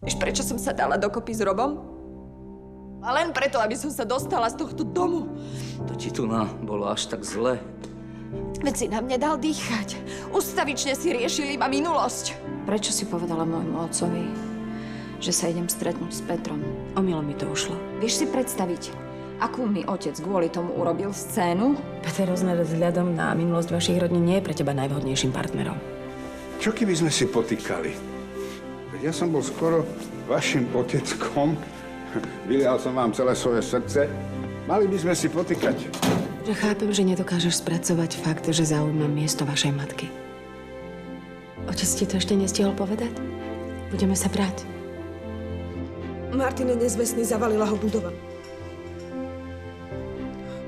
Vieš, prečo som sa dala dokopy s Robom? A len preto, aby som sa dostala z tohto domu. To ti tu bolo až tak zle. Veď si nám nedal dýchať. Ustavične si riešili iba minulosť. Prečo si povedala môjmu otcovi, že sa idem stretnúť s Petrom? Omylom mi to ušlo. Vieš si predstaviť, akú mi otec kvôli tomu urobil scénu? Peter Rozner vzhľadom na minulosť vašich rodín nie je pre teba najvhodnejším partnerom. Čo keby sme si potýkali? Veď ja som bol skoro vašim oteckom. Vylial som vám celé svoje srdce. Mali by sme si potýkať. Že chápem, že nedokážeš spracovať fakt, že zaujímam miesto vašej matky. Otec ti to ešte nestihol povedať? Budeme sa brať. Martin je nezvestný, zavalila ho budova.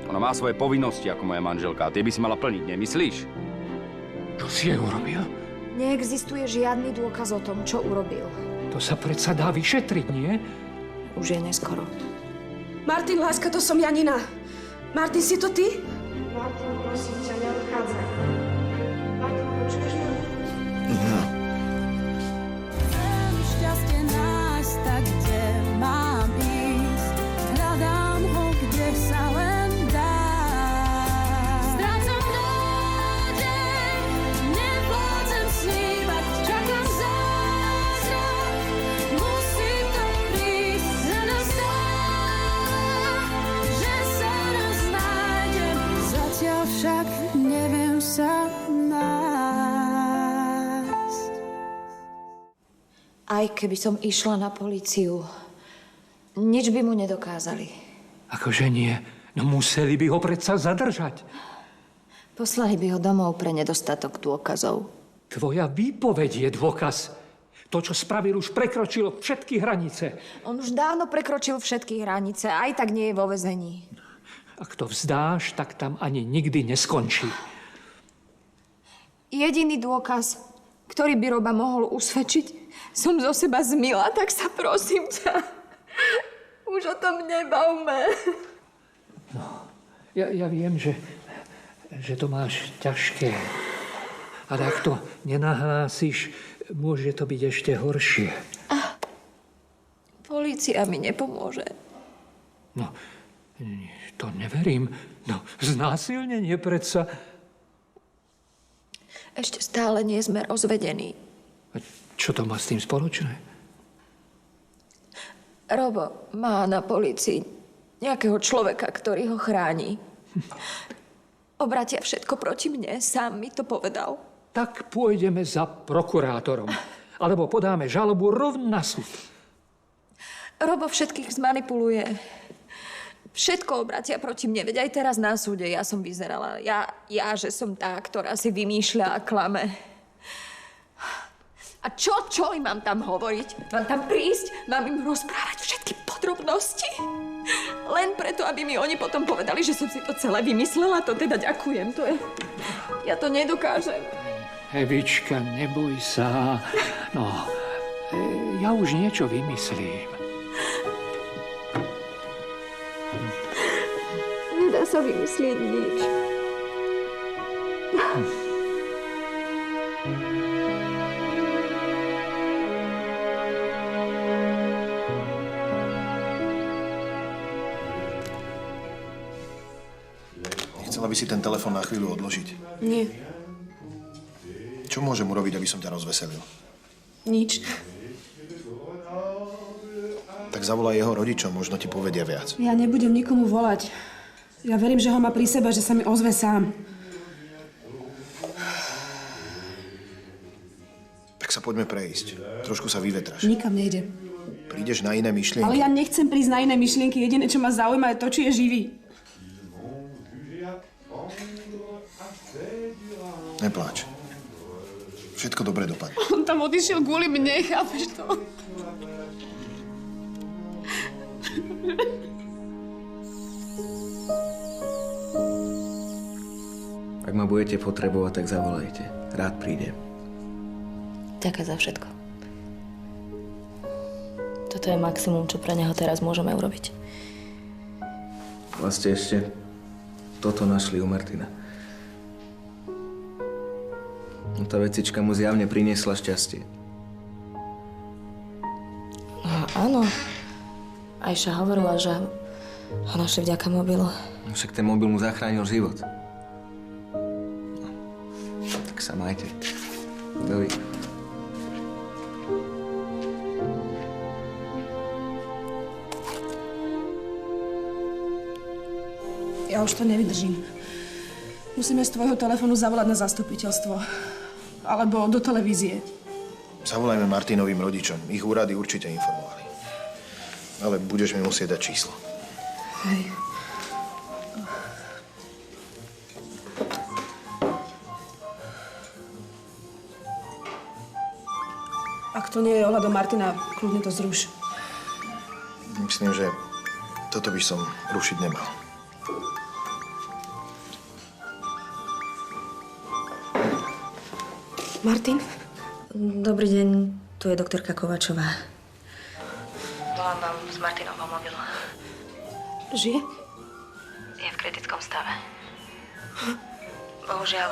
Ona má svoje povinnosti ako moja manželka a tie by si mala plniť, nemyslíš? Čo si jej urobil? Neexistuje žiadny dôkaz o tom, čo urobil. To sa predsa dá vyšetriť, nie? Už je neskoro. Martin, láska, to som Janina. Martin, si to ty? Martin, prosím ťa, neodchádzaj. Martin, počuješ ma? No. Šťastie nájsť, tak kde mám ísť? Hľadám ho, kde sa len dá. Strácam nádej, nevládzem snívať, čakám zázrak, musím tam prísť, nenazdá, že sa raz nájdem, zatiaľ však neviem sa nájsť. Aj keby som išla na políciu, nič by mu nedokázali. Akože nie? No museli by ho predsa zadržať. Poslali by ho domov pre nedostatok dôkazov. Tvoja výpoveď je dôkaz. To, čo spravil, už prekročilo všetky hranice. On už dávno prekročil všetky hranice, aj tak nie je vo väzení. Ak to vzdáš, tak tam ani nikdy neskončí. Jediný dôkaz, ktorý by Roba mohol usvedčiť, som zo seba zmila, tak sa prosím ťa, už o tom nebavme. Ja viem, že to máš ťažké. Ale ak to nenahlásiš, môže to byť ešte horšie. Polícia mi nepomôže. No, to neverím. No, znásilnenie predsa. Ešte stále nie sme rozvedení. A čo to má s tým spoločné? Robo má na polícii nejakého človeka, ktorý ho chráni. Obratia všetko proti mne, sám mi to povedal. Tak pôjdeme za prokurátorom. Alebo podáme žalobu rovno na súd. Robo všetkých zmanipuluje. Všetko obratia proti mne. Veď aj teraz na súde ja som vyzerala. Ja, že som tá, ktorá si vymýšľa a klame. A čo im mám tam hovoriť? Mám tam prísť? Mám im rozprávať všetky podrobnosti? Len preto, aby mi oni potom povedali, že som si to celé vymyslela? To teda ďakujem. To je... Ja to nedokážem. Evička, neboj sa. No, ja už niečo vymyslím. Nedá sa vymyslieť nič. Nechcela by si ten telefon na chvíľu odložiť? Nie. Čo môžem urobiť, aby som ťa rozveselil? Nič. Tak zavolaj jeho rodičom, možno ti povedia viac. Ja nebudem nikomu volať. Ja verím, že ho má pri sebe, že sa mi ozve sám. Tak sa poďme prejsť. Trošku sa vyvetraš. Nikam nejde. Prídeš na iné myšlienky. Ale ja nechcem prísť na iné myšlienky. Jediné, čo ma zaujíma, je to, či je živý. Nepláč. Všetko dobre dopadne. On tam odišiel kvôli mne, chápeš to? Ak ma budete potrebovať, tak zavolajte. Rád prídem. Ďakujem za všetko. Toto je maximum, čo pre neho teraz môžeme urobiť. Vlastne ešte toto našli u Martina. Tá vecička mu zjavne priniesla šťastie. Áno. Ajša hovorila, že ho našli vďaka mobilu. No však ten mobil mu zachránil život. No, tak sa majte. Dovidenia. Ja už to nevydržím. Musíme z tvojho telefónu zavolať na zastupiteľstvo. Alebo do televízie. Zavolajme Martinovým rodičom. Ich úrady určite informovali. Ale budeš mi musieť dať číslo. Hej. Ak to nie je ohľadom Martina, kľudne to zruš. Myslím, že toto by som rušiť nemal. Martin? Dobrý deň, tu je doktorka Kovačová. Volám vám z Martinovho mobilu. Žije? Je v kritickom stave. Bohužiaľ.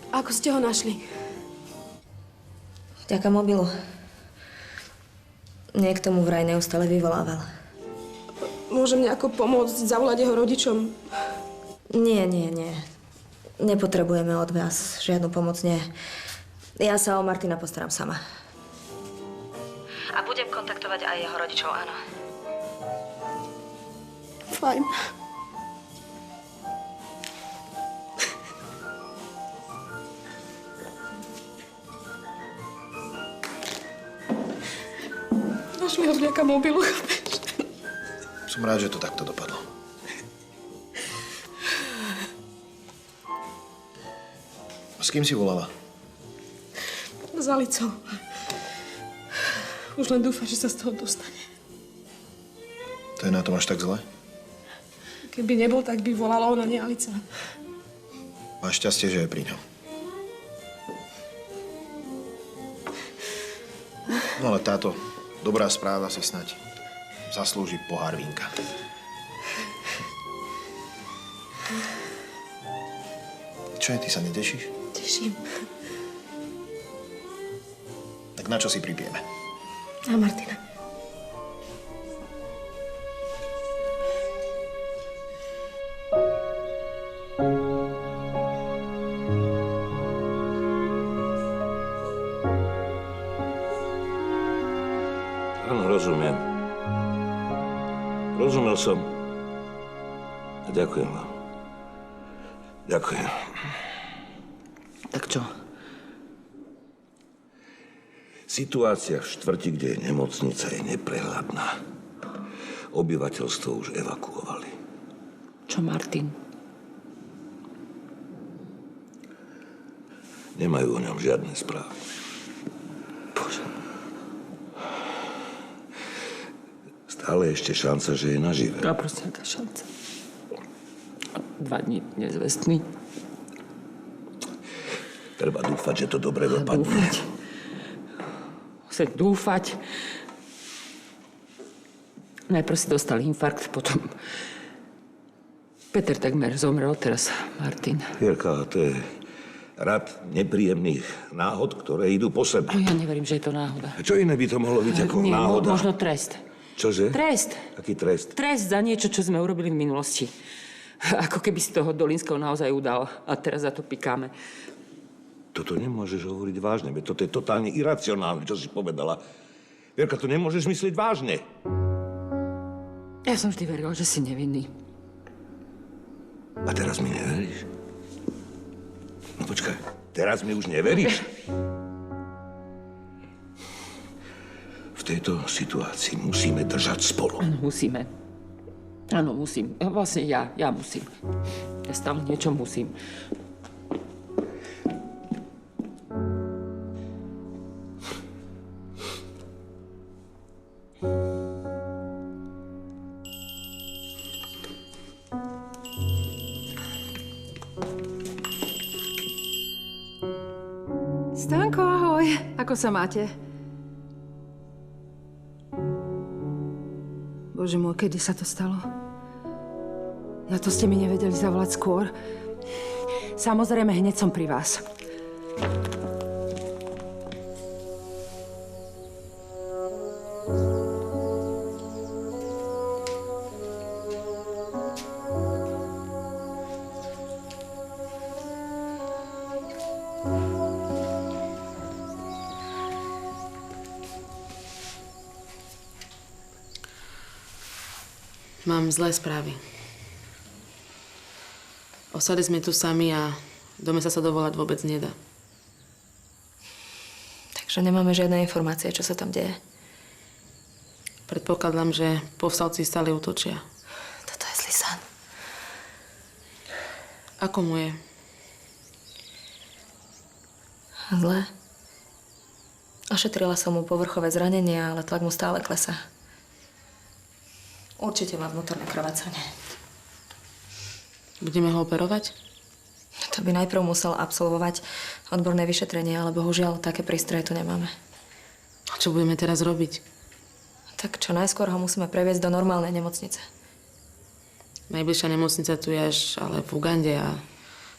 Ako ste ho našli? Vďaka mobilu. Niekto mu vraj neustále vyvolával. Môžem nejako pomôcť, zavolať jeho rodičom? Nie. Nepotrebujeme od vás žiadnu pomoc, nie. Ja sa o Martina postaram sama. A budem kontaktovať aj jeho rodičov, áno. Fajn. Našli ho vďaka mobilu, chápeš? Som rád, že to takto dopadlo. S kým si volala? S Alicou. Už len dúfa, že sa z toho dostane. To je na tom až tak zle? Keby nebol, tak by volala ona, nie Alica. Máš šťastie, že je pri ňom. No ale táto dobrá správa si snať zaslúži pohár vínka. Čo je, ty sa netešíš? Teším. Tak na čo si pripijeme? A Martina. Áno, rozumiem. Rozumel som. A ďakujem vám. Ďakujem. Tak čo? Situácia v štvrti, kde je nemocnica, je neprehľadná. Obyvateľstvo už evakuovali. Čo Martin? Nemajú o ňom žiadne správy. Bože. Stále ešte šanca, že je nažive. A proste aká šanca. 2 dní nezvestný. Treba dúfať, že to dobre dopadne. Musieť dúfať. Najprv si dostal infarkt, potom Peter takmer zomrel, teraz Martin. Vierka, to je rad nepríjemných náhod, ktoré idú po sebe. Ja neverím, že je to náhoda. A čo iné by to mohlo byť ako Nie, náhoda? možno trest. Čože? Trest. Aký trest? Trest za niečo, čo sme urobili v minulosti. Ako keby si toho Dolinského naozaj udal. A teraz za to pikáme. Toto nemôžeš hovoriť vážne, veď toto je totálne iracionálne, čo si povedala. Vierka, to nemôžeš myslieť vážne. Ja som vždy verila, že si nevinný. A teraz mi neveríš? No počkaj, teraz mi už neveríš? V tejto situácii musíme držať spolu. Musíme. Áno, musím. Vlastne ja musím. Ja stále niečo musím. Stanko, ahoj. Ako sa máte? Bože môj, kedy sa to stalo? Na to ste mi nevedeli zavolať skôr. Samozrejme, hneď som pri vás. Mám zlé správy. Osali sme tu sami a do mesta sa dovolať vôbec nedá. Takže nemáme žiadne informácie, čo sa tam deje. Predpokladám, že povstalci stále útočia. Toto je zlý san. Ako mu je? Zle. Ošetrila som mu povrchové zranenia, ale tlak mu stále klesá. Určite má vnútorné krvácanie. Budeme ho operovať? To by najprv musel absolvovať odborné vyšetrenie, ale bohužiaľ také prístroje tu nemáme. A čo budeme teraz robiť? Tak čo najskôr ho musíme previesť do normálnej nemocnice. Najbližšia nemocnica tu je až ale v Ugande a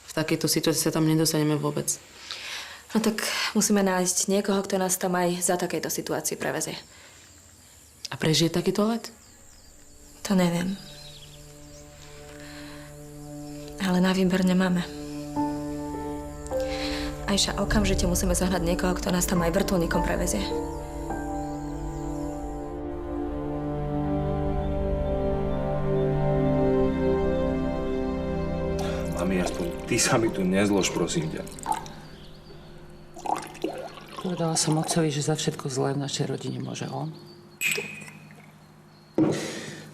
v takejto situácii sa tam nedostaneme vôbec. No tak musíme nájsť niekoho, kto nás tam aj za takejto situácii prevezie. A prežije takýto let? To neviem. Ale na výber nemáme. Ajša, okamžite musíme zahnať niekoho, kto nás tam aj vrtuľníkom prevezie. Mami, aspoň ty sa mi tu nezlož, prosím ťa. Povedala som otcovi, že za všetko zlé v našej rodine môže on.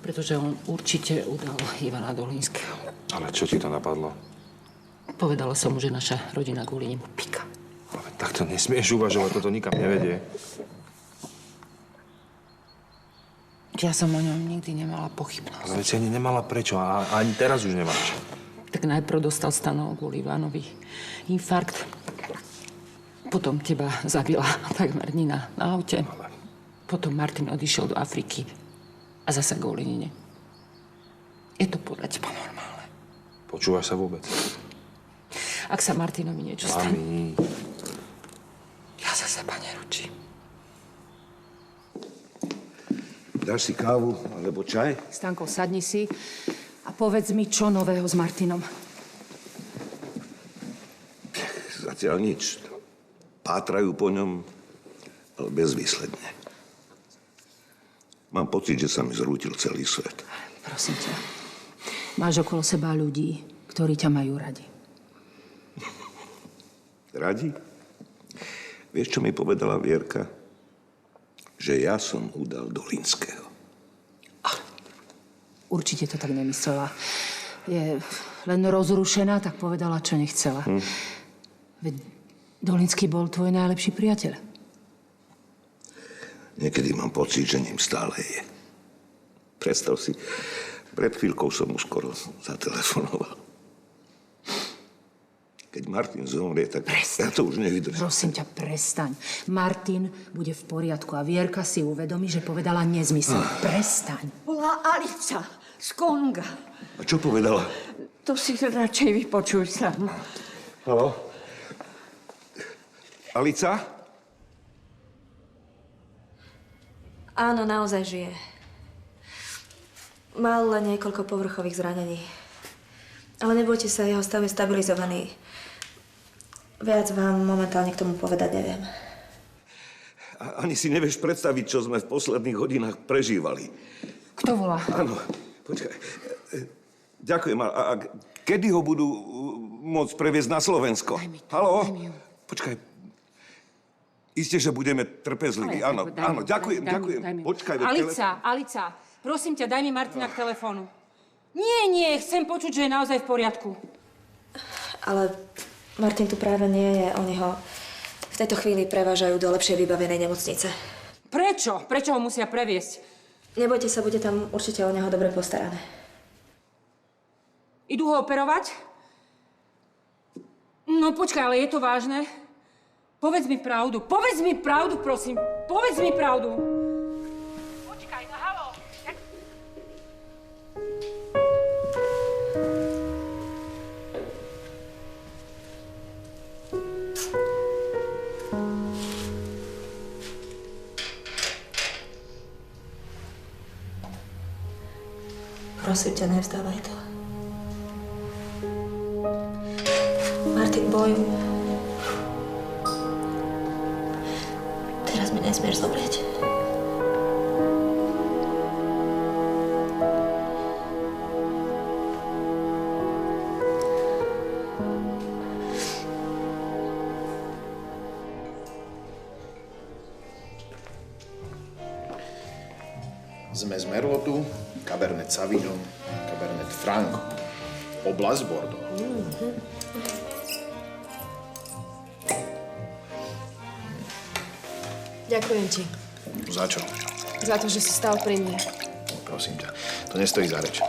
Pretože on určite udal Ivana Dolínskeho. Ale čo ti to napadlo? Povedala som mu, že naša rodina kvôli nemu pika. Ale takto nesmieš uvažovať, toto nikam nevedie. Ja som o ňom nikdy nemala pochybnosť. Ale si ani nemala prečo a ani teraz už nemáš. Tak najprv dostal stanov kvôli Ivanovi infarkt. Potom teba zabila takmer Nina na aute. Potom Martin odišiel do Afriky. A zasa kvôli Nine. Je to podľa teba normálne? Počúvaš sa vôbec? Ak sa Martinovi niečo stane... Mami. Ja za seba neručím. Dáš si kávu alebo čaj? Stanko, sadni si a povedz mi, čo nového s Martinom. Zatiaľ nič. Pátrajú po ňom, ale bezvýsledne. Mám pocit, že sa mi zrútil celý svet. Prosím ťa, máš okolo seba ľudí, ktorí ťa majú radi. Radi? Vieš, čo mi povedala Vierka? Že ja som udal Dolínskeho. Určite to tak nemyslela. Je len rozrušená, tak povedala, čo nechcela. Veď Dolínsky bol tvoj najlepší priateľ. Niekedy mám pocit, že ním stále je. Predstav si, pred chvíľkou som mu skoro zatelefonoval. Keď Martin zomrie, tak ja to už nevydržím. Prosím ťa, prestaň. Martin bude v poriadku a Vierka si uvedomí, že povedala nezmysel. Prestaň. Bola Alica z Konga. A čo povedala? To si radšej vypočuj sám. Haló? Alica? Áno, naozaj žije. Mal len niekoľko povrchových zranení. Ale nebojte sa, jeho stav je stabilizovaný. Viac vám momentálne k tomu povedať neviem. Ani si nevieš predstaviť, čo sme v posledných hodinách prežívali. Kto volá? Áno, počkaj. Ďakujem. A kedy ho budú môcť previesť na Slovensko? Haló? Počkaj. Isté, že budeme trpezliví. Áno, áno, ďakujem. Počkaj. Alica, prosím ťa, daj mi Martina k telefónu. Nie, chcem počuť, že je naozaj v poriadku. Ale Martin tu práve nie je. Oni ho v tejto chvíli prevážajú do lepšej vybavenej nemocnice. Prečo? Prečo ho musia previesť? Nebojte sa, bude tam určite o neho dobre postarané. Idú ho operovať? No počkaj, ale je to vážne? Povedz mi pravdu, prosím. Povedz mi pravdu. Počkaj, no haló. Prosím ťa, nevzdávaj to. Martin, bojuj. Teraz mi nesmieš zobrieť. Zmes Merlotu, Cabernet Sauvignon, Cabernet Franc, oblasť Bordeaux. Ďakujem ti. Za čo? Za to, že si stál pri mne. Prosím ťa, to nestojí za reč.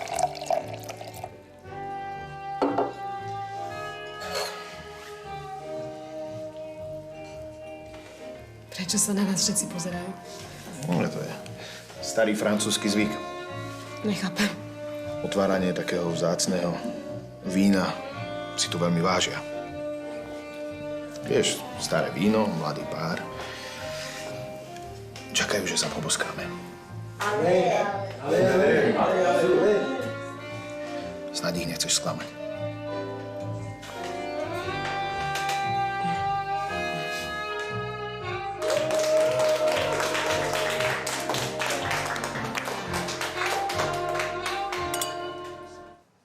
Prečo sa na nás všetci pozerajú? No, to je starý francúzsky zvyk. Nechápem. Otváranie takého vzácneho vína si tu veľmi vážia. Vieš, staré víno, mladý pár. Čakajú, že sa poboskáme. Snad ich nechceš sklamať.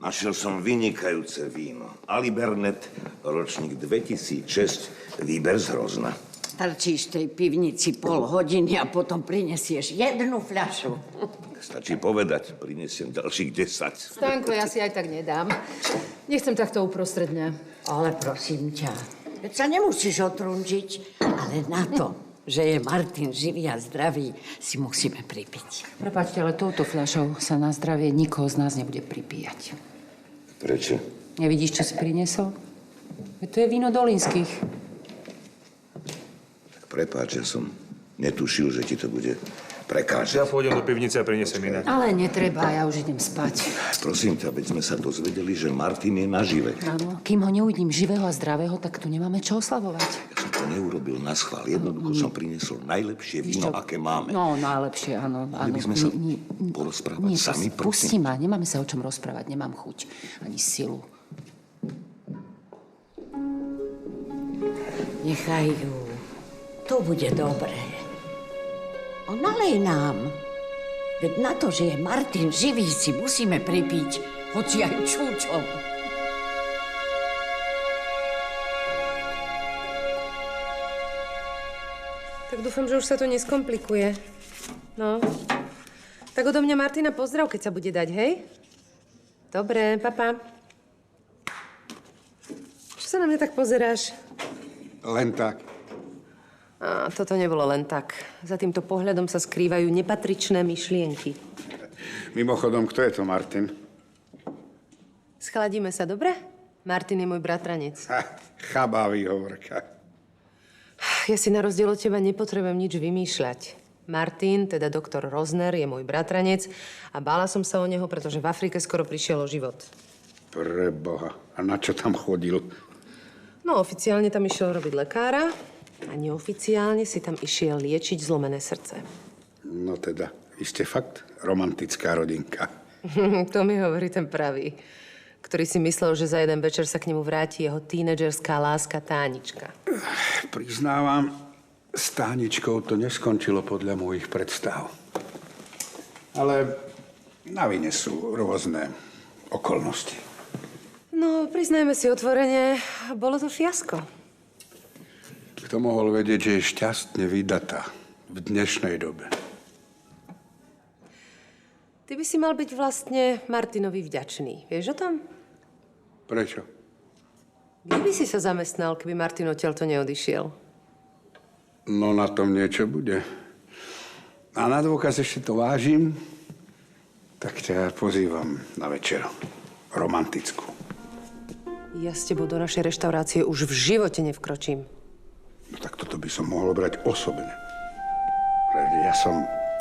Našiel som vynikajúce víno. Alibernet, ročník 2006, výber z Hrozna. Trčíš v tej pivnici pol hodiny a potom prinesieš jednu fľašu. Stačí povedať, prinesiem ďalších 10. Stanko, ja si aj tak nedám. Nechcem takto uprostred dňa. Ale prosím ťa, veď sa nemusíš otrúnžiť, ale na to, že je Martin živý a zdravý, si musíme pripiť. Prepáčte, ale touto fľašou sa na zdravie nikoho z nás nebude pripíjať. Prečo? Nevidíš, čo si priniesol? Veď to je víno Dolinských. Tak prepáč, ja som netušil, že ti to bude prekážať. Ja pôjdem do pivnice a prinesem iné. Ale netreba, ja už idem spať. Prosím ťa, veď sme sa dozvedeli, že Martin je nažive. Áno, kým ho neuvidím živého a zdravého, tak tu nemáme čo oslavovať. Ja som to neurobil na schvál. Jednoducho som priniesol najlepšie víno, aké máme. No, najlepšie, áno. Mali by sme sa porozprávať sami, Pusti ma, nemáme sa o čom rozprávať, nemám chuť, ani silu. Nechaj ju. To bude dobré. Nalej nám. Veď na to, že je Martin živý, si musíme pripiť, hoci aj čúčom. Tak dúfam, že už sa to neskomplikuje. No. Tak odo mňa Martina pozdrav, keď sa bude dať, hej? Dobre, papa. Čo sa na mňa tak pozeráš? Len tak. Á, toto nebolo len tak. Za týmto pohľadom sa skrývajú nepatričné myšlienky. Mimochodom, kto je to Martin? Schladíme sa, dobre? Martin je môj bratranec. Chabá výhovorka. Ja si na rozdiel od teba nepotrebujem nič vymýšľať. Martin, teda doktor Rozner, je môj bratranec a bála som sa o neho, pretože v Afrike skoro prišiel o život. Preboha. A na čo tam chodil? No, oficiálne tam išiel robiť lekára a neoficiálne si tam išiel liečiť zlomené srdce. No teda, vy ste fakt romantická rodinka. To mi hovorí ten pravý, ktorý si myslel, že za jeden večer sa k nemu vráti jeho tínedžerská láska Tánička. Priznávam, s Táničkou to neskončilo podľa mojich predstav. Ale na vine sú rôzne okolnosti. No, priznajme si otvorene, bolo to fiasko. Kto mohol vedieť, že je šťastne vydatá v dnešnej dobe? Ty by si mal byť vlastne Martinovi vďačný. Vieš o tom? Prečo? Kde by si sa zamestnal, keby Martin odtiaľto neodišiel? No na tom niečo bude. A na dôkaz ešte to vážim, tak ťa pozývam na večeru. Romantickú. Ja s tebou do našej reštaurácie už v živote nevkročím. No tak toto by som mohol brať osobne. Pretože ja som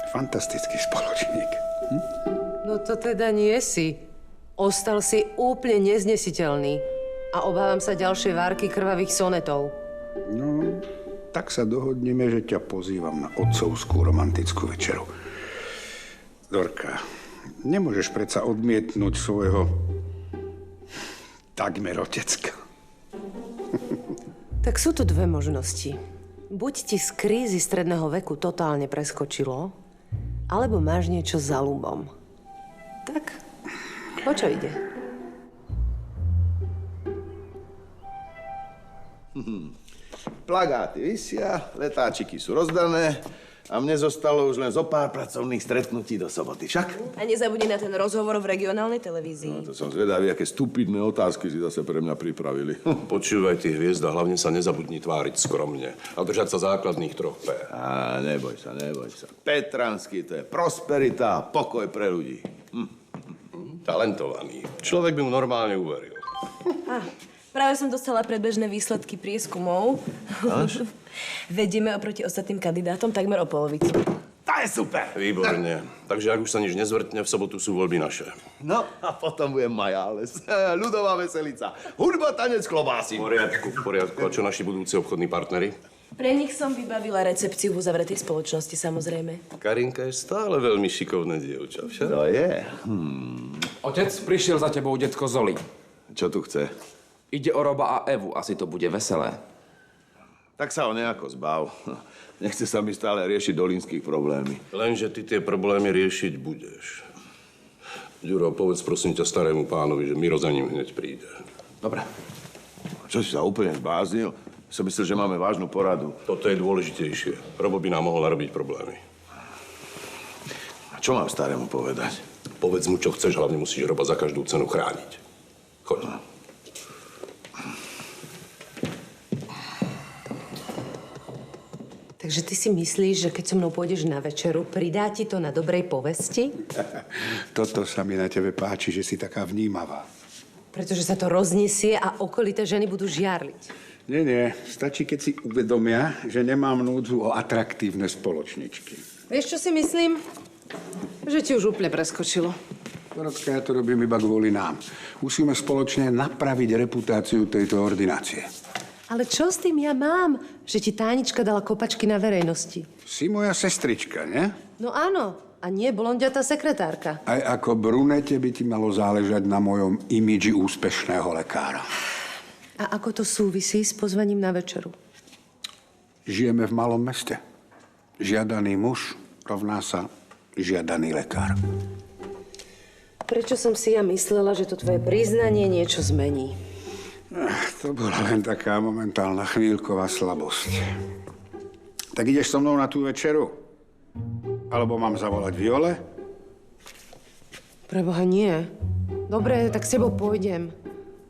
fantastický spoločník. No to teda nie si. Ostal si úplne neznesiteľný. A obávam sa ďalšej várky krvavých sonetov. No, tak sa dohodneme, že ťa pozývam na otcovskú romantickú večeru. Dorka, Nemôžeš predsa odmietnúť svojho takmer otecka. Tak sú tu dve možnosti. Buď ti z krízy stredného veku totálne preskočilo, alebo máš niečo za ľubom. Tak, o čo ide? Plagáty visia, letáčiky sú rozdané a mne zostalo už len zo pár pracovných stretnutí do soboty, však? A nezabudni na ten rozhovor v regionálnej televízii. No, to som zvedavý, aké stupidné otázky si zase pre mňa pripravili. Počúvaj ty, Hviezda, hlavne sa nezabudni tváriť skromne a držať sa základných 3 P. Á, neboj sa. Petransky, to je prosperita a pokoj pre ľudí. Talentovaný. Človek by mu normálne uveril. Práve som dostala predbežné výsledky prieskumov. Vedieme oproti ostatným kandidátom takmer o polovicu. To je super! Výborne. Takže ak už sa nič nezvrtne, v sobotu sú voľby naše. No a potom bude Majáles. Ľudová veselica. Hudba, tanec, klobásy. V poriadku. A čo naši budúci obchodní partneri? Pre nich som vybavila recepciu v uzavretej spoločnosti, samozrejme. Karinka je stále veľmi šikovné dievča, však? To je. Otec, prišiel za tebou detko Zoli. Čo tu chce? Ide o Roba a Evu. Asi to bude veselé. Tak sa ho nejako zbav. Nechce sa mi stále riešiť dolinských problémy. Lenže ty tie problémy riešiť budeš. Ďuro, povedz prosím ťa starému pánovi, že Miro za ním hneď príde. Dobre. Čo si sa úplne zbláznil? Som myslel, že máme vážnu poradu. Toto je dôležitejšie. Robo by nám mohol narobiť problémy. A čo mám starému povedať? Povedz mu, čo chceš, hlavne musíš Roba za každú cenu chrániť. Choď. Takže ty si myslíš, že keď so mnou pôjdeš na večeru, pridá ti to na dobrej povesti? Toto sa mi na tebe páči, že si taká vnímavá. Pretože sa to rozniesie a okolité ženy budú žiarliť. Nie. Stačí, keď si uvedomia, že nemám núdzu o atraktívne spoločničky. Vieš, čo si myslím? Že ti už úplne preskočilo. Dorotka, ja to robím iba kvôli nám. Musíme spoločne napraviť reputáciu tejto ordinácie. Ale čo s tým ja mám, že ti Tánička dala kopačky na verejnosti? Si moja sestrička, nie? No áno. A nie blondiatá sekretárka. Aj ako brunete by ti malo záležať na mojom imidži úspešného lekára. A ako to súvisí s pozvaním na večeru? Žijeme v malom meste. Žiadaný muž rovná sa žiadaný lekár. Prečo som si ja myslela, že to tvoje priznanie niečo zmení? To bola len taká momentálna chvíľková slabosť. Tak ideš so mnou na tú večeru? Alebo mám zavolať Viole? Preboha, nie. Dobre, tak s tebou pôjdem.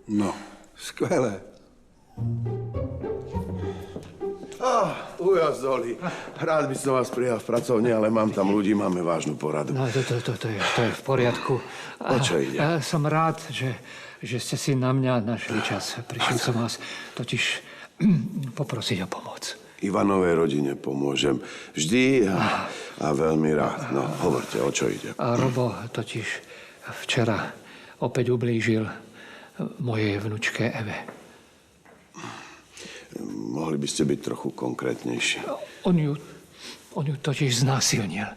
No, skvelé. Ujo, Zoli. Rád by som vás prijal v pracovni, ale mám tam ľudí, máme vážnu poradu. No, to je v poriadku. O čo ide? Som rád, že ste si na mňa našli čas. Prišiel som vás totiž poprosiť o pomoc. Ivanovej rodine pomôžem vždy a veľmi rád. No, hovorte, o čo ide. A Robo totiž včera opäť ublížil mojej vnučke Eve. Mohli by ste byť trochu konkrétnejší. On ju totiž znásilnil.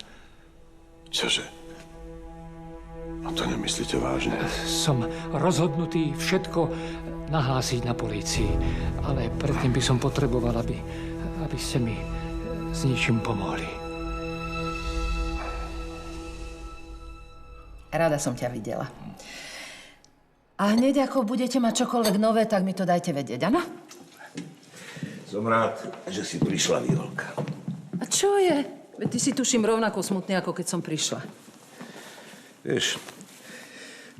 Čože? A to nemyslíte vážne? Som rozhodnutý všetko nahlásiť na polícii, ale predtým by som potreboval, aby ste mi s ničím pomohli. Rada som ťa videla. A hneď ako budete mať čokoľvek nové, tak mi to dajte vedieť, áno? Som rád, že si prišla, Violka. A čo je? Veď ty si tuším rovnako smutný, ako keď som prišla. Vieš,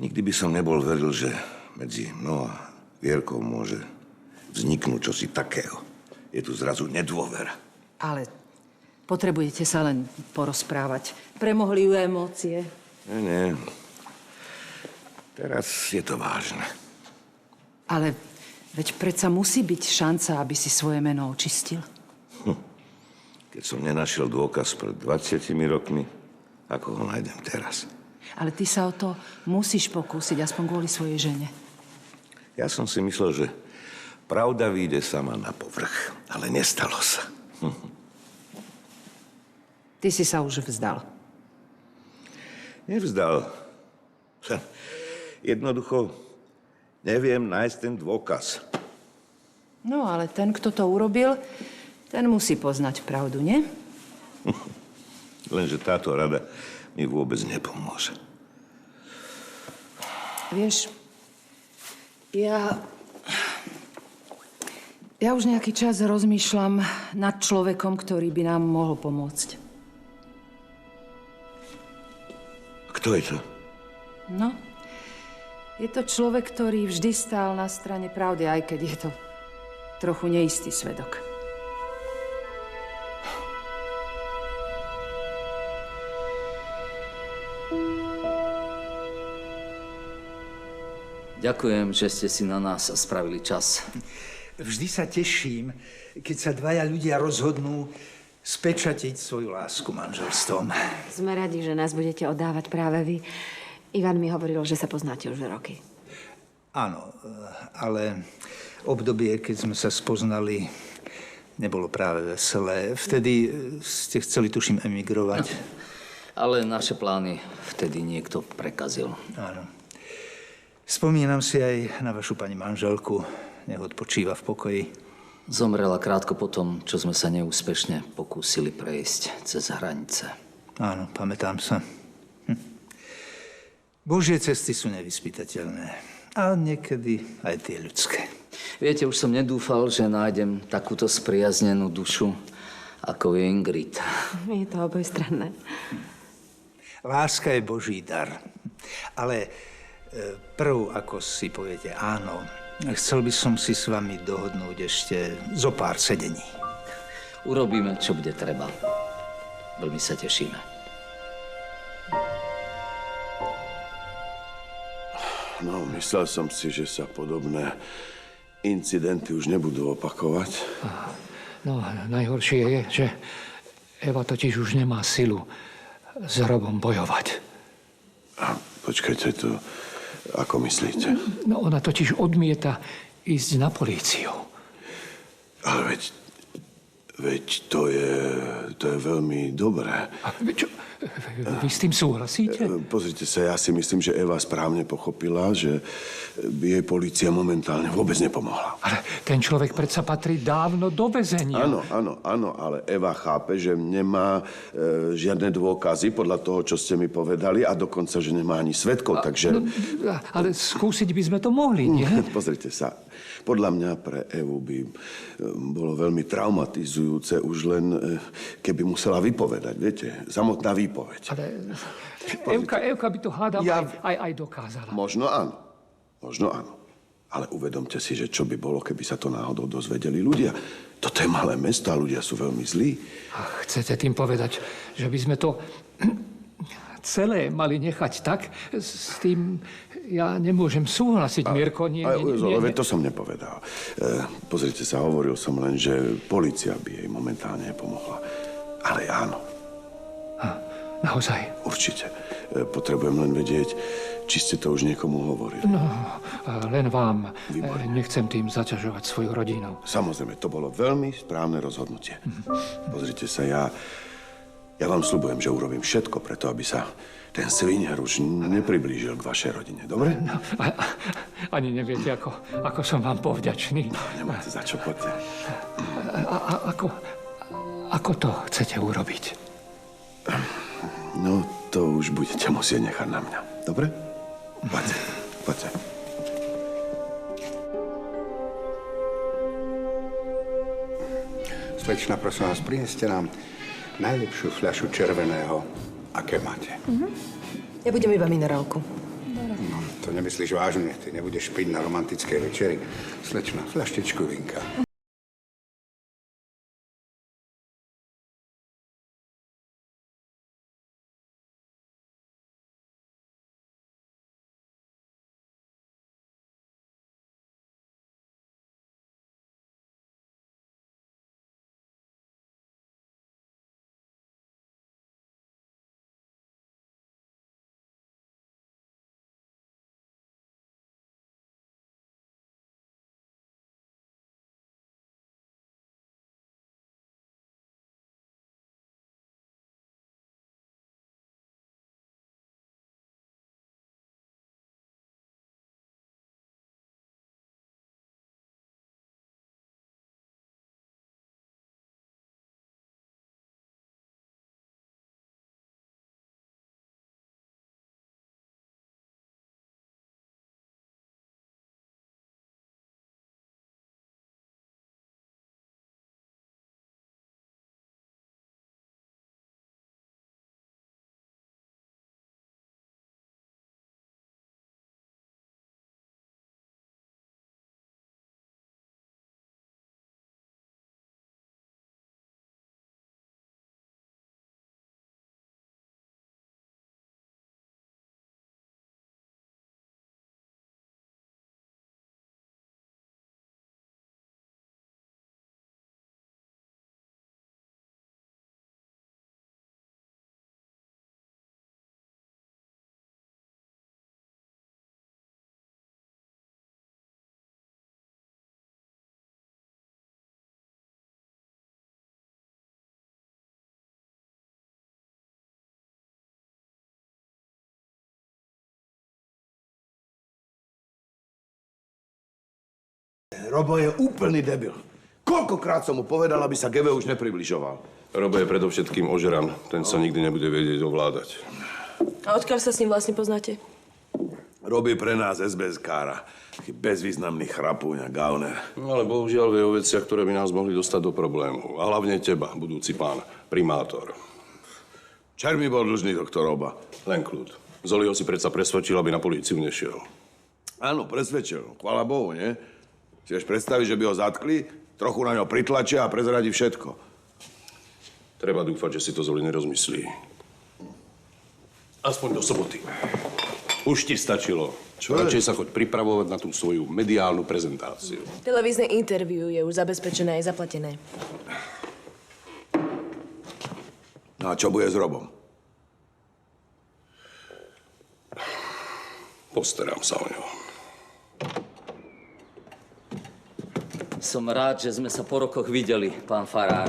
nikdy by som nebol veril, že medzi mnou a Vierkou môže vzniknúť čosi takého. Je tu zrazu nedôvera. Ale potrebujete sa len porozprávať. Premohli ju emócie. Nie. Teraz je to vážne. Ale veď predsa musí byť šanca, aby si svoje meno očistil. Keď som nenašiel dôkaz pred 20 rokmi, ako ho nájdem teraz? Ale ty sa o to musíš pokúsiť, aspoň kvôli svojej žene. Ja som si myslel, že pravda vyjde sama na povrch, ale nestalo sa. Ty si sa už vzdal. Nevzdal. Jednoducho neviem nájsť ten dôkaz. No, ale ten, kto to urobil, ten musí poznať pravdu, nie? Lenže táto rada mi vôbec nepomôže. Vieš, ja už nejaký čas rozmýšľam nad človekom, ktorý by nám mohol pomôcť. Kto je to? No, je to človek, ktorý vždy stál na strane pravdy, aj keď je to trochu neistý svedok. Ďakujem, že ste si na nás spravili čas. Vždy sa teším, keď sa dvaja ľudia rozhodnú spečatiť svoju lásku manželstvom. Sme radi, že nás budete oddávať práve vy. Ivan mi hovoril, že sa poznáte už roky. Áno, ale obdobie, keď sme sa spoznali, nebolo práve veselé. Vtedy ste chceli, tuším, emigrovať. Ale naše plány vtedy niekto prekazil. Áno. Spomínam si aj na vašu pani manželku. Nech odpočíva v pokoji. Zomrela krátko potom, čo sme sa neúspešne pokúsili prejsť cez hranice. Áno, pamätám sa. Božie cesty sú nevyspytateľné. A niekedy aj tie ľudské. Viete, už som nedúfal, že nájdem takúto spriaznenú dušu, ako je Ingrid. Je to obojstranné. Láska je Boží dar. Ale prv, ako si poviete áno, chcel by som si s vami dohodnúť ešte zo pár sedení. Urobíme, čo bude treba. Veľmi sa tešíme. No, myslel som si, že sa podobné incidenty už nebudú opakovať. No, najhoršie je, že Eva totiž už nemá silu s Robom bojovať. A počkajte, to ako myslíte? No, ona totiž odmieta ísť na políciu. Ale veď to je veľmi dobré. Čo? Vy s tým súhlasíte? Pozrite sa, ja si myslím, že Eva správne pochopila, že by jej polícia momentálne vôbec nepomohla. Ale ten človek predsa patrí dávno do väzenia. Áno, ale Eva chápe, že nemá žiadne dôkazy podľa toho, čo ste mi povedali a dokonca, že nemá ani svedkov, takže... Ale skúsiť by sme to mohli, nie? Pozrite sa, podľa mňa pre Evu by bolo veľmi traumatizujúce už len, keby musela vypovedať, viete, samotná výpoveď. Ale Evka by to hádam aj dokázala. Možno áno. Ale uvedomte si, že čo by bolo, keby sa to náhodou dozvedeli ľudia. Toto je malé mesto a ľudia sú veľmi zlí. A chcete tým povedať, že by sme to celé mali nechať tak? S tým ja nemôžem súhlasiť, Mirko. Nie. To som nepovedal. Pozrite sa, hovoril som len, že polícia by jej momentálne nepomohla. Ale áno. Naozaj? Určite. Potrebujem len vedieť, či ste to už niekomu hovorili. No, len vám. Nechcem tým zaťažovať svoju rodinu. Samozrejme, to bolo veľmi správne rozhodnutie. Pozrite sa, ja vám sľubujem, že urobím všetko preto, aby sa ten sviniar už nepriblížil k vašej rodine. Dobre? No, ani neviete, ako som vám povďačný. No, nemáte za čo, poďte. Ako to chcete urobiť? No, to už budete musieť nechať na mňa. Dobre? Poďte. Slečna, prosím vás, prineste nám najlepšiu fľašu červeného, aké máte. Ja budem iba minerálku. No, to nemyslíš vážne. Ty nebudeš piť na romantickej večeri. Slečna, fľaštičku vinka. Robo je úplný debil. Koľkokrát som mu povedal, aby sa Geve už nepribližoval. Robo je predovšetkým ožeran. Ten sa nikdy nebude vedieť ovládať. A odkiaľ sa s ním vlastne poznáte? Robí pre nás SBS-kára. Taký bezvýznamný chrapúň a gauner. No, ale bohužiaľ vie o veciach, ktoré by nás mohli dostať do problému. A hlavne teba, budúci pán primátor. Čer mi bol dlžný doktor Roba. Len kľud. Zoliho si predsa presvedčil, aby na políciu nešiel. Áno, presvedčil. Chvála Bohu, nie? Si vieš predstaviť, že by ho zatkli, trochu na ňo pritlačia a prezradí všetko. Treba dúfať, že si to Zoli nerozmyslí. Aspoň do soboty. Už ti stačilo. Radšej sa choď pripravovať na tú svoju mediálnu prezentáciu. Televízne interview je už zabezpečené aj zaplatené. No a čo bude s Robom? Postarám sa o ňo. Som rád, že sme sa po rokoch videli, pán farár.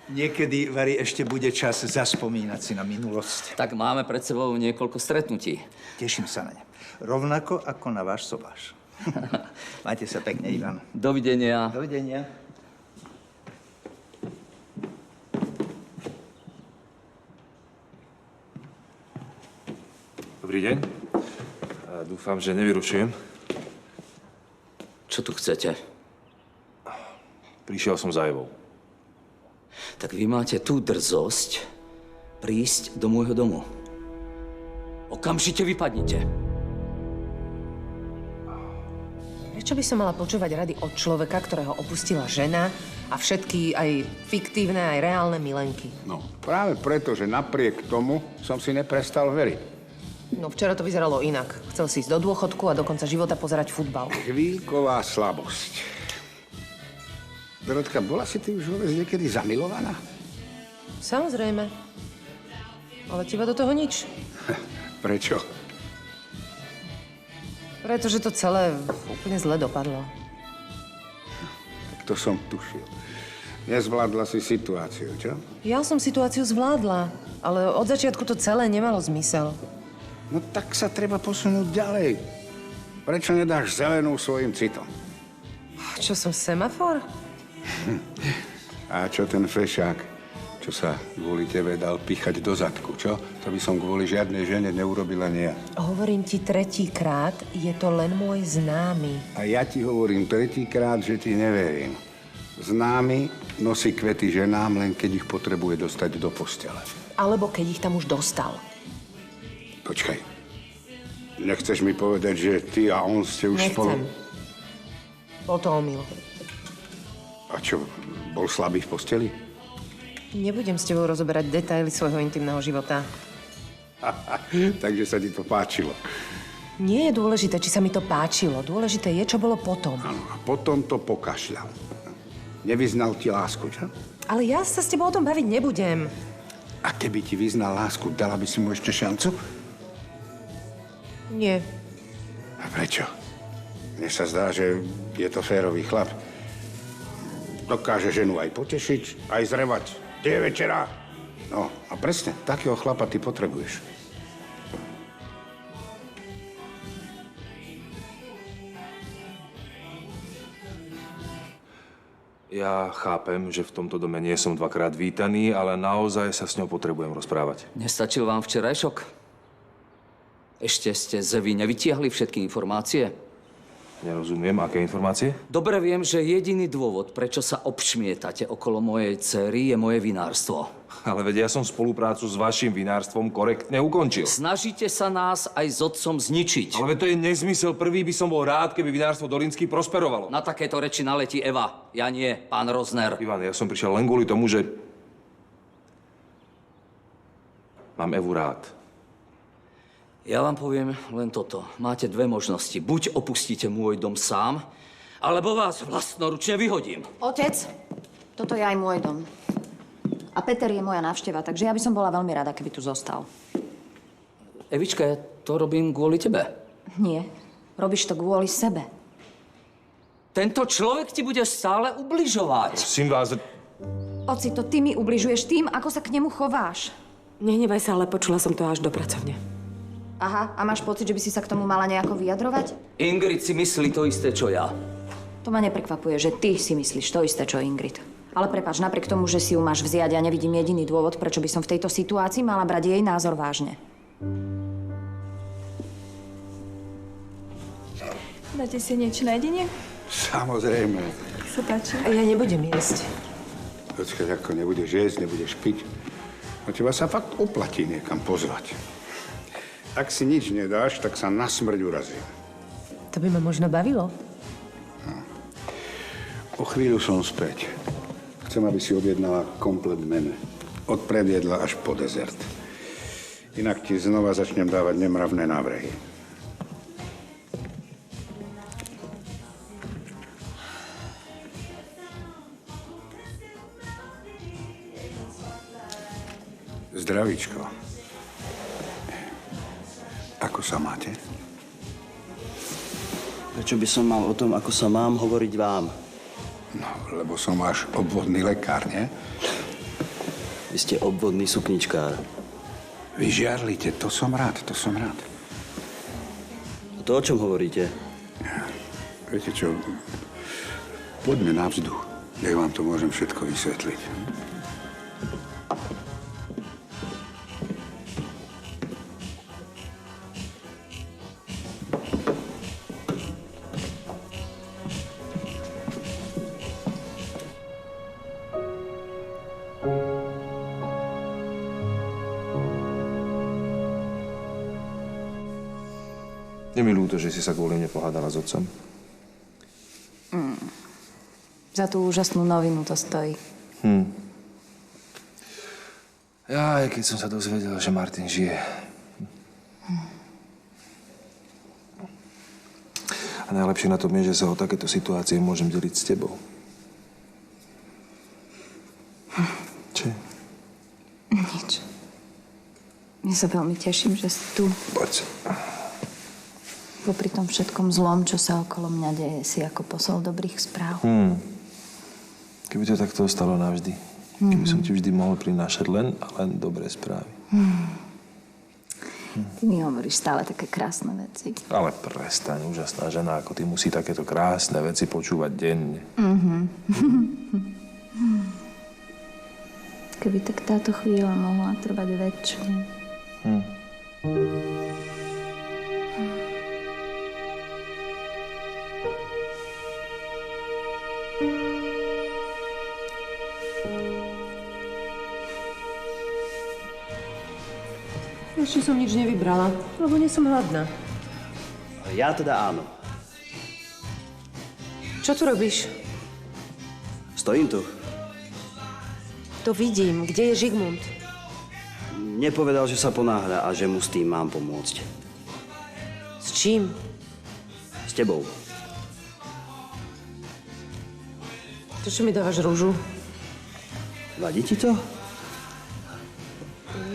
Niekedy, Vary, ešte bude čas zaspomínať si na minulosť. Tak máme pred sebou niekoľko stretnutí. Teším sa na ne. Rovnako ako na váš sobáš. Majte sa pekne, Ivan. Dovidenia. Dovidenia. Dobrý deň. Dúfam, že nevyrušujem. Čo tu chcete? Prišiel som za Evou. Tak vy máte tú drzosť prísť do môjho domu. Okamžite vypadnite. Prečo by som mala počúvať rady od človeka, ktorého opustila žena a všetky aj fiktívne, aj reálne milenky? No, práve preto, že napriek tomu som si neprestal veriť. No včera to vyzeralo inak. Chcel si ísť do dôchodku a do konca života pozerať futbal. Chvíľková slabosť. Dorotka, bola si ty už vôbec niekedy zamilovaná? Samozrejme. Ale teba do toho nič. Prečo? Pretože to celé úplne zle dopadlo. Tak to som tušil. Nezvládla si situáciu, čo? Ja som situáciu zvládla, ale od začiatku to celé nemalo zmysel. No tak sa treba posunúť ďalej. Prečo nedáš zelenú svojim citom? Čo som, semafor? A čo ten fešák, čo sa kvôli tebe dal píchať do zadku, čo? To by som kvôli žiadnej žene neurobila nie ja. Hovorím ti tretíkrát, je to len môj známy. A ja ti hovorím tretíkrát, že ti neverím. Známy nosí kvety ženám, len keď ich potrebuje dostať do postele. Alebo keď ich tam už dostal. Počkaj. Nechceš mi povedať, že ty a on ste už spolu... Nechcem. Bol to omyl. A čo, bol slabý v posteli? Nebudem s tebou rozoberať detaily svojho intimného života. Takže sa ti to páčilo. Nie je dôležité, či sa mi to páčilo. Dôležité je, čo bolo potom. Áno, a potom to pokašľal. Nevyznal ti lásku, čo? Ale ja sa s tebou o tom baviť nebudem. A keby ti vyznal lásku, dala by si mu ešte šancu? Nie. A prečo? Mne sa zdá, že je to férový chlap. Dokáže ženu aj potešiť, aj zrevať. Je večera. No, a presne, takého chlapa ty potrebuješ. Ja chápem, že v tomto dome nie som dvakrát vítaný, ale naozaj sa s ňou potrebujem rozprávať. Nestačil vám včerajšok? Ešte ste z Evy nevytiahli všetky informácie? Nerozumiem, aké informácie? Dobre viem, že jediný dôvod, prečo sa obšmietate okolo mojej dcery, je moje vinárstvo. Ale veď ja som spoluprácu s vašim vinárstvom korektne ukončil. Snažíte sa nás aj s otcom zničiť. Ale veď to je nezmysel. Prvý by som bol rád, keby vinárstvo Dolinský prosperovalo. Na takéto reči naletí Eva. Ja nie, pán Rozner. Ivan, ja som prišiel len kvôli tomu, že... mám Evu rád. Ja vám poviem len toto. Máte dve možnosti. Buď opustíte môj dom sám, alebo vás vlastnoručne vyhodím. Otec, toto je aj môj dom. A Peter je moja návšteva, takže ja by som bola veľmi rada, keby tu zostal. Evička, ja to robím kvôli tebe. Nie, robíš to kvôli sebe. Tento človek ti bude stále ubližovať. Prosím vás... Oci, to ty mi ubližuješ tým, ako sa k nemu chováš. Nehnevaj sa, ale počula som to až do pracovne. Aha, a máš pocit, že by si sa k tomu mala nejako vyjadrovať? Ingrid si myslí to isté, čo ja. To ma neprekvapuje, že ty si myslíš to isté, čo Ingrid. Ale prepáč, napriek tomu, že si ju máš vziať, ja nevidím jediný dôvod, prečo by som v tejto situácii mala brať jej názor vážne. Dáte si niečo na jedenie? Samozrejme. Tak sa páči. Ja nebudem jesť. Počkaj, ako nebudeš jesť, nebudeš piť. No teba sa fakt oplatí niekam pozvať. Ak si nič nedáš, tak sa na smrť urazím. To by ma možno bavilo. O chvíľu som späť. Chcem, aby si objednala komplet menu. Od predjedla až po dezert. Inak ti znova začnem dávať nemravné návrhy. Zdravíčko. Ako sa máte? Prečo by som mal o tom, ako sa mám, hovoriť vám? No, lebo som váš obvodný lekár, nie? Vy ste obvodný sukničkár. Vy žiarlite, to som rád, to som rád. A to o čom hovoríte? Viete čo, poďme na vzduch. Nech vám to môžem všetko vysvetliť. Je mi ľúto, že si sa kvôli mne pohádala s otcom. Za tú úžasnú novinu to stojí. Ja, aj keď som sa dozvedel, že Martin žije. A najlepšie na tom je, že sa o takéto situácie môžem deliť s tebou. Čo? Nič. Ja sa veľmi teším, že si tu. Poď. Popri tom všetkom zlom, čo sa okolo mňa deje, si ako posol dobrých správ. Keby to takto ostalo navždy. Keby som ti vždy mohol prinášať len a len dobré správy. Ty mi hovoríš stále také krásne veci. Ale prestaň, úžasná žena, ako ty musí takéto krásne veci počúvať denne. Keby tak táto chvíľa mohla trvať väčšie. Ešte som nič nevybrala, lebo nie som hladná. Ja teda áno. Čo tu robíš? Stojím tu. To vidím. Kde je Žigmund? Nepovedal, že sa ponáhľa a že mu s tým mám pomôcť. S čím? S tebou. To, čo mi dávaš rúžu? Vadí ti to?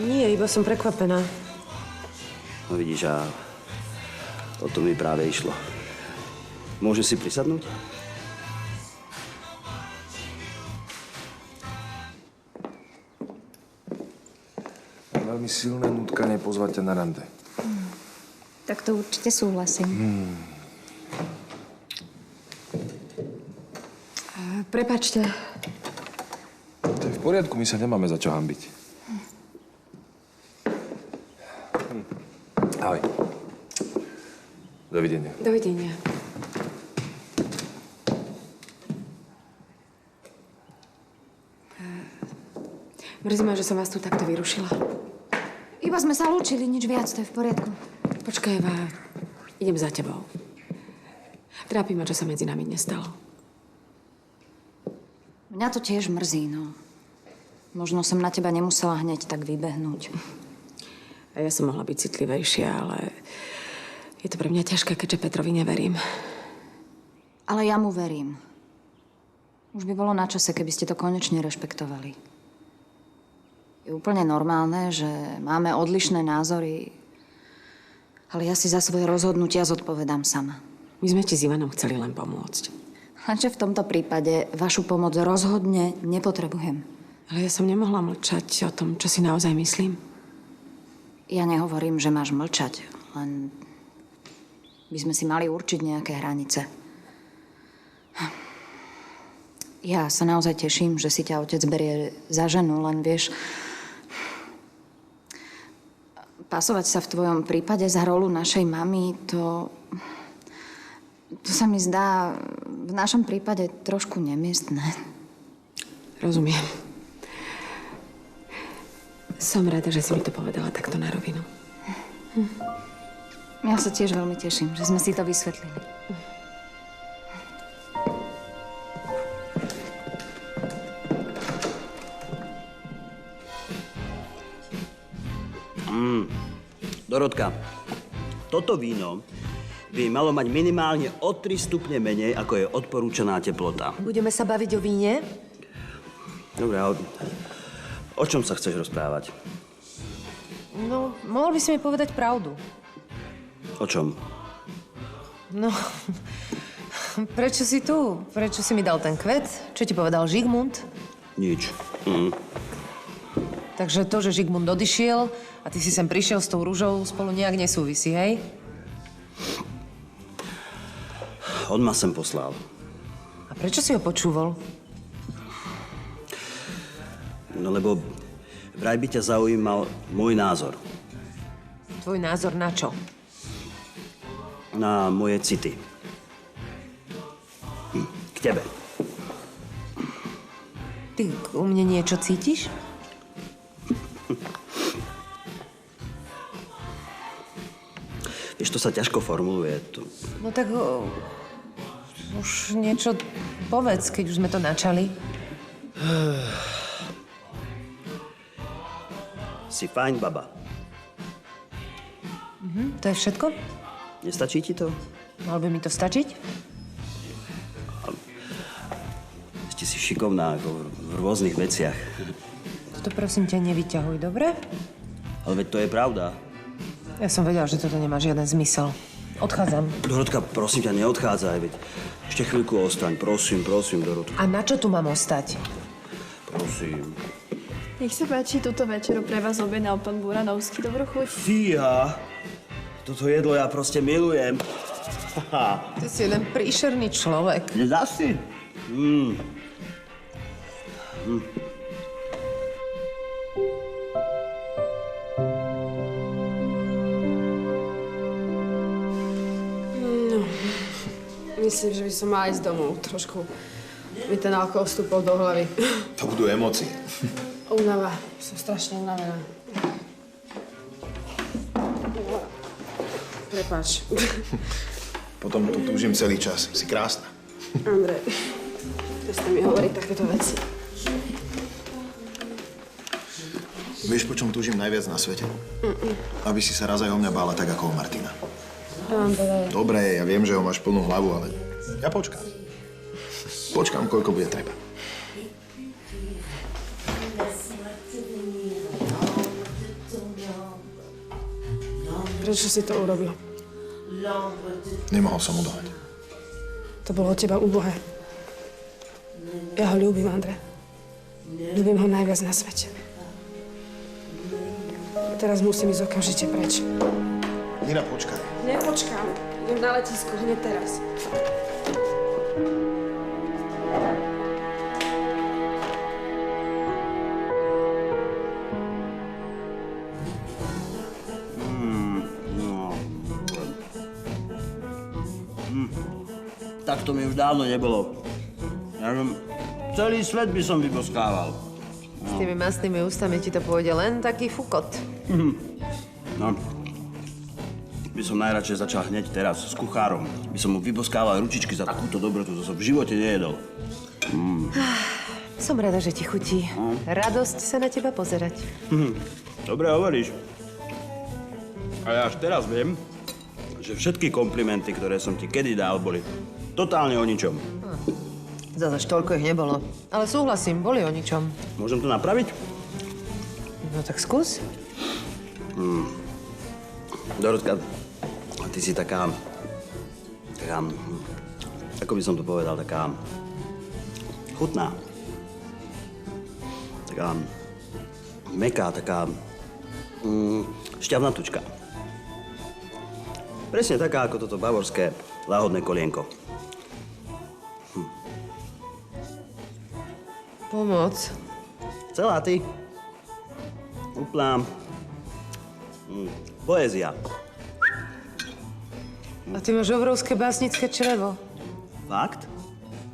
Nie, iba som prekvapená. No vidíš, a o to mi práve išlo. Môžem si prisadnúť? Veľmi silné nutkanie pozvať ťa na rande. Tak to určite súhlasím. Prepáčte. To je v poriadku, my sa nemáme za čo hanbiť. Ahoj. Dovidenia. Dovidenia. Mrzí ma, že som vás tu takto vyrušila. Iba sme sa lúčili, nič viac, to je v poriadku. Počkaj, Eva, idem za tebou. Trápi ma, čo sa medzi nami nestalo. Mňa to tiež mrzí, no. Možno som na teba nemusela hneď tak vybehnúť. A ja som mohla byť citlivejšia, ale je to pre mňa ťažké, keďže Petrovi neverím. Ale ja mu verím. Už by bolo na čase, keby ste to konečne rešpektovali. Je úplne normálne, že máme odlišné názory, ale ja si za svoje rozhodnutia zodpovedám sama. My sme ti s Ivanom chceli len pomôcť. Lenže v tomto prípade vašu pomoc rozhodne nepotrebujem. Ale ja som nemohla mlčať o tom, čo si naozaj myslím. Ja nehovorím, že máš mlčať, len by sme si mali určiť nejaké hranice. Ja sa naozaj teším, že si ťa otec berie za ženu, len vieš, pasovať sa v tvojom prípade za rolu našej mamy, to sa mi zdá v našom prípade trošku nemiestné. Rozumiem. Som rada, že si mi to povedala takto na rovinu. Ja sa tiež veľmi teším, že sme si to vysvetlili. Dorotka, toto víno by malo mať minimálne o 3 stupne menej, ako je odporúčaná teplota. Budeme sa baviť o víne? Dobre, a o čom sa chceš rozprávať? No, mohol by si mi povedať pravdu. O čom? No, prečo si tu? Prečo si mi dal ten kvet? Čo ti povedal Žigmund? Nič. Takže to, že Žigmund odišiel a ty si sem prišiel s tou ružou, spolu nejak nesúvisí, hej? On ma sem poslal. A prečo si ho počúval? No lebo vraj by ťa zaujímal môj názor. Tvoj názor na čo? Na moje city. K tebe. Ty u mne niečo cítiš? Vieš, to sa ťažko formuluje. No tak už niečo povedz, keď už sme to načali. Si fajn, baba. To je všetko? Nestačí ti to? Mal by mi to stačiť? Ste si šikovná ako v rôznych veciach. Toto prosím ťa nevyťahuj, dobre? Ale veď to je pravda. Ja som vedela, že toto nemá žiaden zmysel. Odchádzam. Dorotka, prosím ťa, neodchádzaj, veď ešte chvíľku ostaň. Prosím, Dorotka. A na čo tu mám ostať? Prosím. Nech sa páči, túto večeru pre vás objednal pán Buranovský. Dobrú chuť. Fíha! Toto jedlo ja proste milujem. Ty si jeden príšerný človek. Nedáš si? No, myslím, že by som mala ísť domov. Trošku mi ten alkohol vstúpol do hlavy. To budú emócie. Únava. Som strašne unavená. Prepáč. Potom tu túžim celý čas. Si krásna. Andrej, prestaň mi hovoriť takéto veci. Vieš, po čom túžim najviac na svete? Aby si sa raz aj o mňa bála tak, ako o Martina. Andrej. Dobre, ja viem, že ho máš plnú hlavu, ale ja počkám. Počkám, koľko bude treba. Prečo si to urobil? Nemohol som udovať. To bolo od teba úbohé. Ja ho ľúbim, Andrej. Ľúbim ho najviac na svete. Teraz musím ísť okamžite preč. Nina, počkaj. Nepočkám. Idem na letisko hneď teraz. Tak to mi už dávno nebolo. Ja viem, celý svet by som vyboskával. S tými mastnými ústami ti to pôjde len taký fukot. No, by som najradšej začal hneď teraz s kuchárom. By som mu vyboskával ručičky za takúto dobrotu, to som v živote nejedol. Som rada, že ti chutí. Radosť sa na teba pozerať. Dobre hovoríš. A ja až teraz viem, že všetky komplimenty, ktoré som ti kedy dal, boli totálne o ničom. Zas toľko ich nebolo. Ale súhlasím, boli o ničom. Môžem to napraviť? No tak skús. Dorotka, ty si taká, ako by som to povedal, taká chutná. Taká mäkká, taká šťavnatučka. Presne taká, ako toto bavorské láhodné kolienko. Pomoc. Celá ty. Úplná poézia. A ty máš obrovské básnické črevo. Fakt?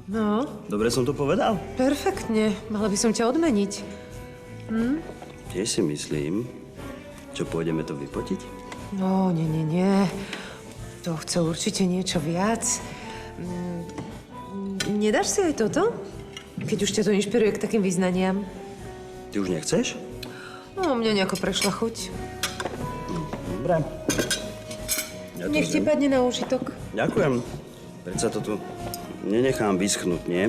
No, Dobre som to povedal? perfektne. Mala by som ťa odmeniť. Tiež si myslím. Čo, pôjdeme to vypotiť? No, nie. To chce určite niečo viac. Nedáš si aj toto? Keď už ťa to inšpiruje k takým vyznaniam. Ty už nechceš? No, mne nejako prešla chuť. Dobre. Ja to Nech ti zjem. padne na úžitok. Ďakujem. Predsa to tu nenechám vyschnúť, nie?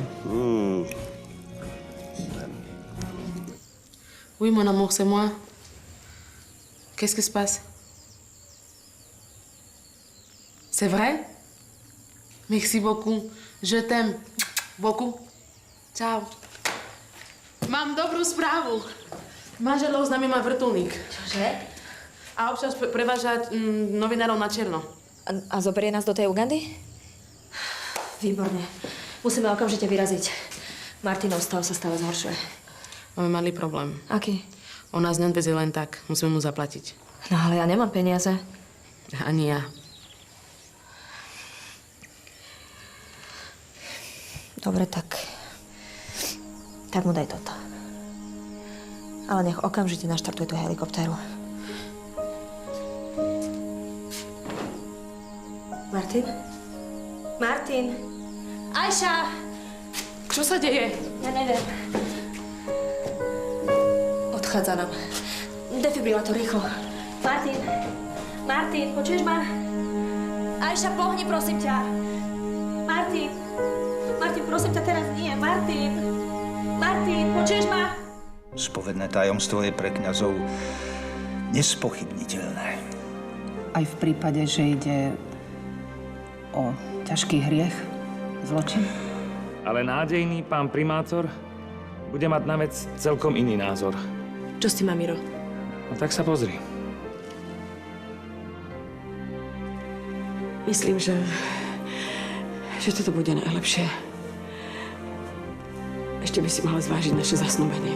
Oui, mon amour, c'est moi. Qu'est-ce qui se passe? C'est vrai? Merci beaucoup. Je t'aime. Beaucoup. Ciao. Mám dobrú správu. Manželov s nami má vrtuľník. Čože? A občas preváža novinárov na černo. A zoberie nás do tej Ugandy? Výborne. Musíme okamžite vyraziť. Martinov stav sa stále zhoršuje. Máme malý problém. Aký? On nás neodvezie len tak. Musíme mu zaplatiť. No ale ja nemám peniaze. Ani ja. Dobre, tak mu daj toto. Ale nech okamžite naštartuje tú helikoptéru. Martin? Martin? Ajša! Čo sa deje? Ja neviem. Odchádza nám. Defibrilátor, rýchlo. Martin? Martin, počuješ ma? Ajša, pohni, prosím ťa. Martin? Martin, prosím ťa, teraz nie. Martin? Martin, počuješ ma? Spovedné tajomstvo je pre kňazov nespochybniteľné. Aj v prípade, že ide o ťažký hriech, zločin? Ale nádejný pán primátor bude mať na vec celkom iný názor. Čo s tým, Miro? No tak sa pozri. Myslím, že toto bude najlepšie. Ešte by si mala zvážiť naše zasnúbenie.